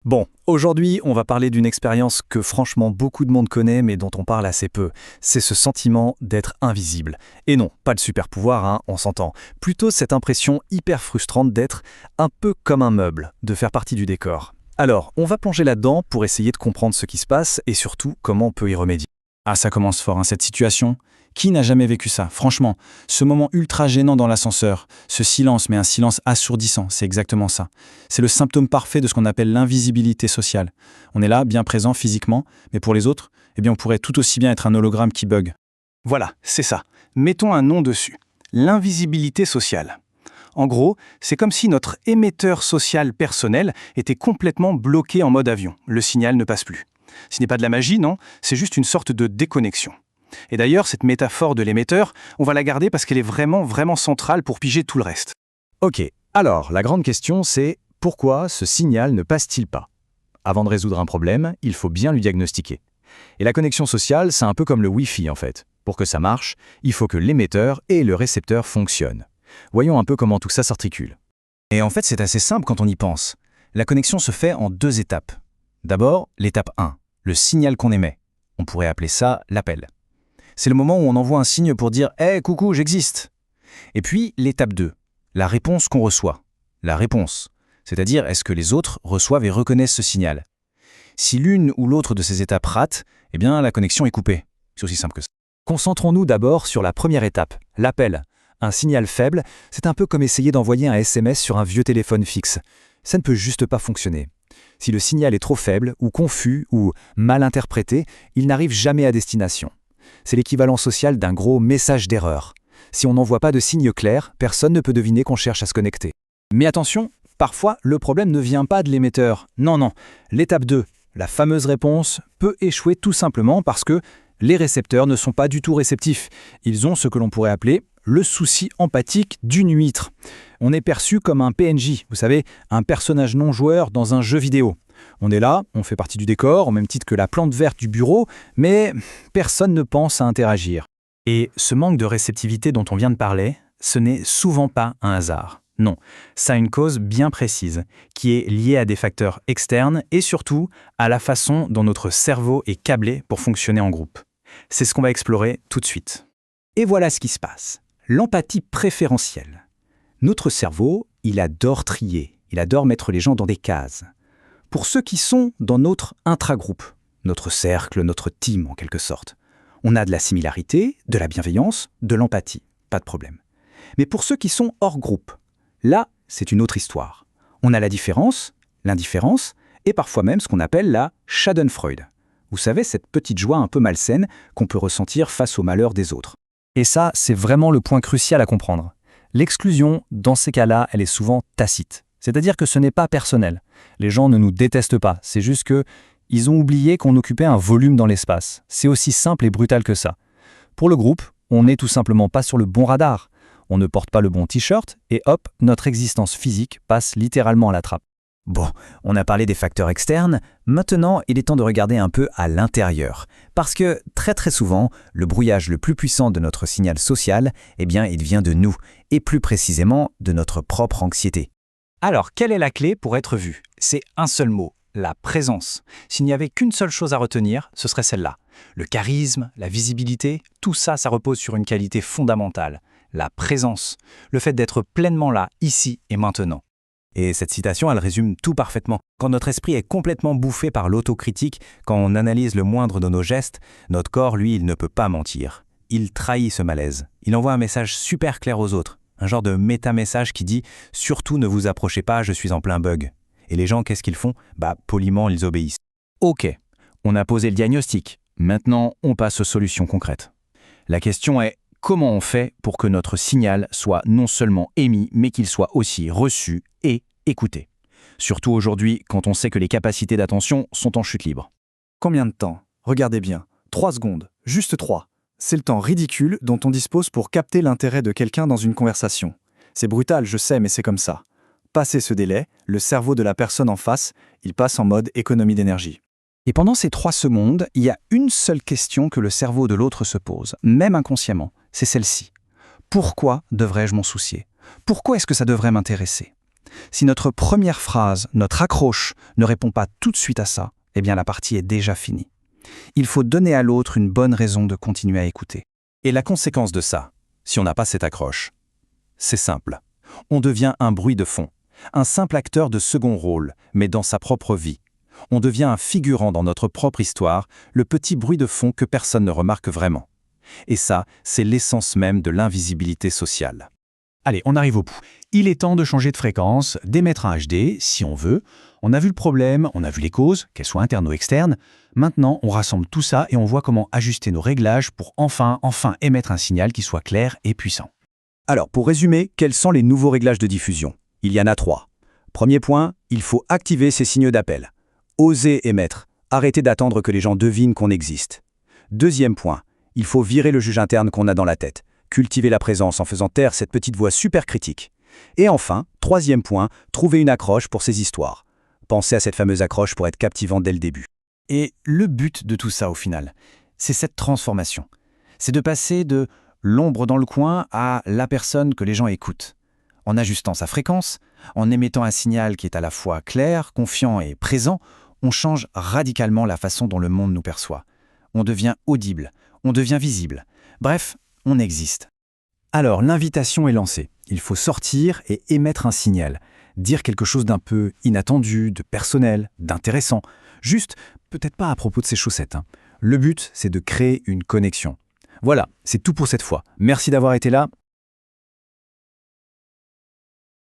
Bon, aujourd'hui, on va parler d'une expérience que franchement beaucoup de monde connaît mais dont on parle assez peu. C'est ce sentiment d'être invisible. Et non, pas le super pouvoir, hein, on s'entend. Plutôt cette impression hyper frustrante d'être un peu comme un meuble, de faire partie du décor. Alors, on va plonger là-dedans pour essayer de comprendre ce qui se passe et surtout comment on peut y remédier. Ah, ça commence fort, hein, cette situation. Qui n'a jamais vécu ça? Franchement, ce moment ultra gênant dans l'ascenseur, ce silence, mais un silence assourdissant, c'est exactement ça. C'est le symptôme parfait de ce qu'on appelle l'invisibilité sociale. On est là, bien présent physiquement, mais pour les autres, eh bien, on pourrait tout aussi bien être un hologramme qui bug. Voilà, c'est ça. Mettons un nom dessus. L'invisibilité sociale. En gros, c'est comme si notre émetteur social personnel était complètement bloqué en mode avion. Le signal ne passe plus. Ce n'est pas de la magie, non, c'est juste une sorte de déconnexion. Et d'ailleurs, cette métaphore de l'émetteur, on va la garder parce qu'elle est vraiment centrale pour piger tout le reste. Ok, alors la grande question c'est pourquoi ce signal ne passe-t-il pas? Avant de résoudre un problème, il faut bien lui diagnostiquer. Et la connexion sociale, c'est un peu comme le Wi-Fi en fait. Pour que ça marche, il faut que l'émetteur et le récepteur fonctionnent. Voyons un peu comment tout ça s'articule. Et en fait, c'est assez simple quand on y pense. La connexion se fait en deux étapes. D'abord, l'étape 1, le signal qu'on émet. On pourrait appeler ça l'appel. C'est le moment où on envoie un signe pour dire « Hey, coucou, j'existe !» Et puis, l'étape 2, la réponse qu'on reçoit. La réponse, c'est-à-dire est-ce que les autres reçoivent et reconnaissent ce signal. Si l'une ou l'autre de ces étapes rate, eh bien la connexion est coupée. C'est aussi simple que ça. Concentrons-nous d'abord sur la première étape, l'appel. Un signal faible, c'est un peu comme essayer d'envoyer un SMS sur un vieux téléphone fixe. Ça ne peut juste pas fonctionner. Si le signal est trop faible, ou confus, ou mal interprété, il n'arrive jamais à destination. C'est l'équivalent social d'un gros message d'erreur. Si on n'envoie pas de signe clair, personne ne peut deviner qu'on cherche à se connecter. Mais attention, parfois, le problème ne vient pas de l'émetteur. Non. L'étape 2, la fameuse réponse, peut échouer tout simplement parce que les récepteurs ne sont pas du tout réceptifs. Ils ont ce que l'on pourrait appeler le souci empathique d'une huître. On est perçu comme un PNJ, vous savez, un personnage non joueur dans un jeu vidéo. On est là, on fait partie du décor, au même titre que la plante verte du bureau, mais personne ne pense à interagir. Et ce manque de réceptivité dont on vient de parler, ce n'est souvent pas un hasard. Non, ça a une cause bien précise, qui est liée à des facteurs externes et surtout à la façon dont notre cerveau est câblé pour fonctionner en groupe. C'est ce qu'on va explorer tout de suite. Et voilà ce qui se passe. L'empathie préférentielle. Notre cerveau, il adore trier, il adore mettre les gens dans des cases. Pour ceux qui sont dans notre intragroupe, notre cercle, notre team en quelque sorte, on a de la similarité, de la bienveillance, de l'empathie, pas de problème. Mais pour ceux qui sont hors groupe, là, c'est une autre histoire. On a la différence, l'indifférence, et parfois même ce qu'on appelle la Schadenfreude. Vous savez, cette petite joie un peu malsaine qu'on peut ressentir face au malheur des autres. Et ça, c'est vraiment le point crucial à comprendre. L'exclusion, dans ces cas-là, elle est souvent tacite. C'est-à-dire que ce n'est pas personnel. Les gens ne nous détestent pas, c'est juste que ils ont oublié qu'on occupait un volume dans l'espace. C'est aussi simple et brutal que ça. Pour le groupe, on n'est tout simplement pas sur le bon radar. On ne porte pas le bon t-shirt et hop, notre existence physique passe littéralement à la trappe. Bon, on a parlé des facteurs externes, maintenant il est temps de regarder un peu à l'intérieur. Parce que très souvent, le brouillage le plus puissant de notre signal social, eh bien il vient de nous, et plus précisément de notre propre anxiété. Alors, quelle est la clé pour être vu? C'est un seul mot, la présence. S'il n'y avait qu'une seule chose à retenir, ce serait celle-là. Le charisme, la visibilité, tout ça, ça repose sur une qualité fondamentale, la présence. Le fait d'être pleinement là, ici et maintenant. Et cette citation, elle résume tout parfaitement. Quand notre esprit est complètement bouffé par l'autocritique, quand on analyse le moindre de nos gestes, notre corps, lui, il ne peut pas mentir. Il trahit ce malaise. Il envoie un message super clair aux autres. Un genre de méta-message qui dit « Surtout ne vous approchez pas, je suis en plein bug ». Et les gens, qu'est-ce qu'ils font? Poliment, ils obéissent. Ok, on a posé le diagnostic. Maintenant, on passe aux solutions concrètes. La question est, comment on fait pour que notre signal soit non seulement émis, mais qu'il soit aussi reçu et écouté? Surtout aujourd'hui, quand on sait que les capacités d'attention sont en chute libre. Combien de temps? Regardez bien. 3 secondes. Juste 3. C'est le temps ridicule dont on dispose pour capter l'intérêt de quelqu'un dans une conversation. C'est brutal, je sais, mais c'est comme ça. Passé ce délai, le cerveau de la personne en face, il passe en mode économie d'énergie. Et pendant ces 3 secondes, il y a une seule question que le cerveau de l'autre se pose, même inconsciemment. C'est celle-ci. Pourquoi devrais-je m'en soucier? Pourquoi est-ce que ça devrait m'intéresser? Si notre première phrase, notre accroche, ne répond pas tout de suite à ça, eh bien la partie est déjà finie. Il faut donner à l'autre une bonne raison de continuer à écouter. Et la conséquence de ça, si on n'a pas cette accroche, c'est simple. On devient un bruit de fond, un simple acteur de second rôle, mais dans sa propre vie. On devient un figurant dans notre propre histoire, le petit bruit de fond que personne ne remarque vraiment. Et ça, c'est l'essence même de l'invisibilité sociale. Allez, on arrive au bout. Il est temps de changer de fréquence, d'émettre un HD, si on veut. On a vu le problème, on a vu les causes, qu'elles soient internes ou externes. Maintenant, on rassemble tout ça et on voit comment ajuster nos réglages pour enfin émettre un signal qui soit clair et puissant. Alors, pour résumer, quels sont les nouveaux réglages de diffusion? Il y en a 3. Premier point, il faut activer ces signaux d'appel. Oser émettre, arrêter d'attendre que les gens devinent qu'on existe. Deuxième point, il faut virer le juge interne qu'on a dans la tête, cultiver la présence en faisant taire cette petite voix super critique. Et enfin, troisième point, trouver une accroche pour ces histoires. Pensez à cette fameuse accroche pour être captivante dès le début. Et le but de tout ça, au final, c'est cette transformation. C'est de passer de l'ombre dans le coin à la personne que les gens écoutent. En ajustant sa fréquence, en émettant un signal qui est à la fois clair, confiant et présent, on change radicalement la façon dont le monde nous perçoit. On devient audible, on devient visible. Bref, on existe. Alors, l'invitation est lancée. Il faut sortir et émettre un signal. Dire quelque chose d'un peu inattendu, de personnel, d'intéressant. Juste, peut-être pas à propos de ses chaussettes. Le but, c'est de créer une connexion. Voilà, c'est tout pour cette fois. Merci d'avoir été là.